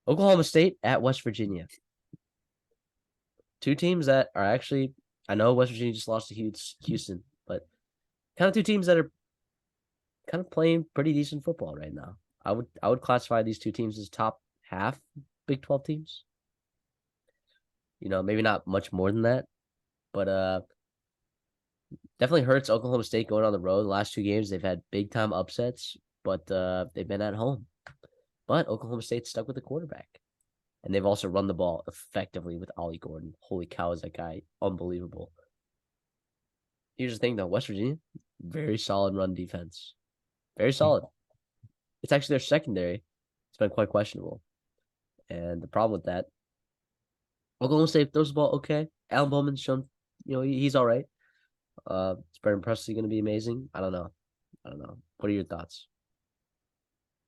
Oklahoma State at West Virginia. Two teams that are actually, I know West Virginia just lost to Houston, but kind of two teams that are kind of playing pretty decent football right now. I would classify these two teams as top half Big 12 teams. Maybe not much more than that, but definitely hurts Oklahoma State going on the road. The last two games they've had big time upsets, but they've been at home. But Oklahoma State's stuck with the quarterback. And they've also run the ball effectively with Ollie Gordon. Holy cow, is that guy unbelievable. Here's the thing, though. West Virginia, very solid run defense. Very solid. It's actually their secondary. It's been quite questionable. And the problem with that, Oklahoma State throws the ball okay. Alan Bowman's shown, he's all right. Is Brendan Presley going to be amazing? I don't know. What are your thoughts?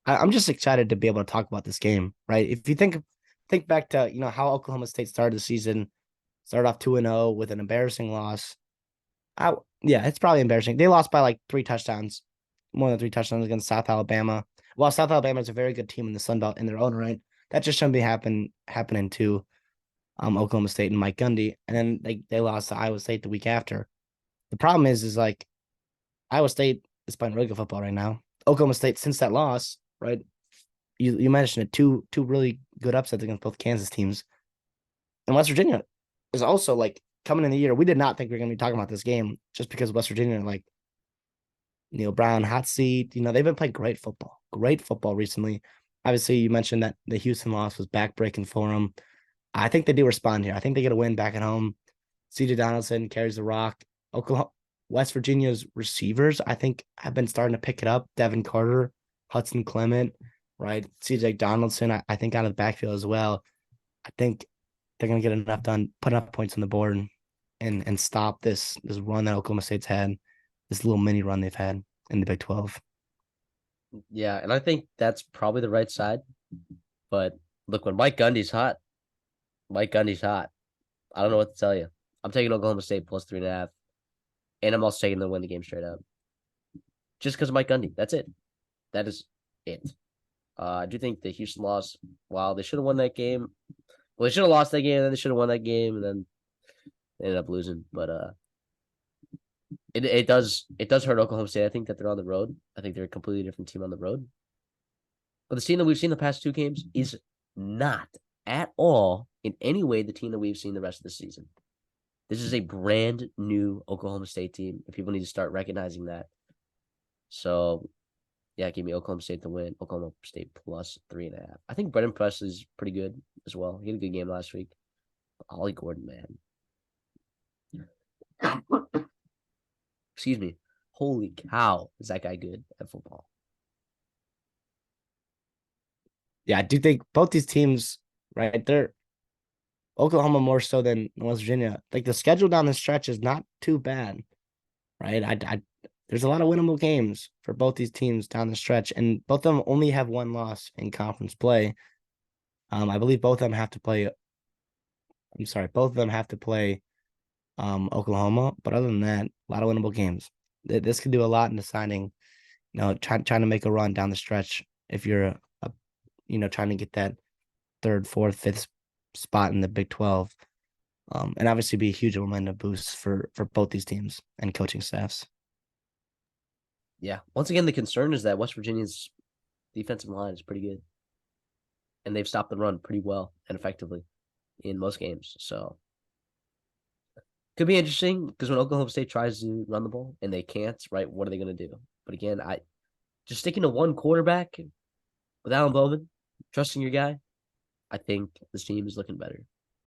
I'm just excited to be able to talk about this game, right? If you think back to how Oklahoma State started the season, started off 2-0 with an embarrassing loss. Yeah, it's probably embarrassing. They lost by like 3 touchdowns, more than 3 touchdowns against South Alabama. While South Alabama is a very good team in the Sun Belt in their own right, that just shouldn't be happening to Oklahoma State and Mike Gundy. And then they lost to Iowa State the week after. The problem is like Iowa State is playing really good football right now. Oklahoma State, since that loss, right? You mentioned it, two really good upsets against both Kansas teams. And West Virginia is also like coming in the year. We did not think we were going to be talking about this game just because West Virginia, like Neil Brown, hot seat. They've been playing great football recently. Obviously, you mentioned that the Houston loss was backbreaking for them. I think they do respond here. I think they get a win back at home. C.J. Donaldson carries the rock. West Virginia's receivers, I think, have been starting to pick it up. Devin Carter, Hudson Clement, right? C.J. Donaldson, I think, out of the backfield as well. I think they're going to get enough done, put enough points on the board and stop this run that Oklahoma State's had, this little mini run they've had in the Big 12. Yeah, and I think that's probably the right side. But look, when Mike Gundy's hot, I don't know what to tell you. I'm taking Oklahoma State plus 3.5. And I'm also taking them to win the game straight up. Just because of Mike Gundy. That's it. That is it. I do think the Houston loss, while they should have won that game. Well, they should have lost that game, and then they should have won that game, and then they ended up losing. But it does hurt Oklahoma State. I think that they're on the road. I think they're a completely different team on the road. But the team that we've seen the past 2 games is not at all in any way the team that we've seen the rest of the season. This is a brand new Oklahoma State team, and people need to start recognizing that. So, yeah, give me Oklahoma State to win. Oklahoma State plus 3.5. I think Brendan Presley's pretty good as well. He had a good game last week. Ollie Gordon, man. Excuse me. Holy cow, is that guy good at football? Yeah, I do think both these teams, right, they're Oklahoma more so than West Virginia. Like the schedule down the stretch is not too bad, right? There's a lot of winnable games for both these teams down the stretch, and both of them only have 1 loss in conference play. I believe both of them have to play. Both of them have to play Oklahoma, but other than that, a lot of winnable games. This could do a lot in deciding, trying to make a run down the stretch if you're trying to get that 3rd, 4th, 5th spot in the Big 12, and obviously be a huge momentum boost for both these teams and coaching staffs. Yeah. Once again, the concern is that West Virginia's defensive line is pretty good, and they've stopped the run pretty well and effectively in most games. So could be interesting because when Oklahoma State tries to run the ball and they can't, right? What are they going to do? But again, I just sticking to one quarterback with Alan Bowman, trusting your guy. I think this team is looking better.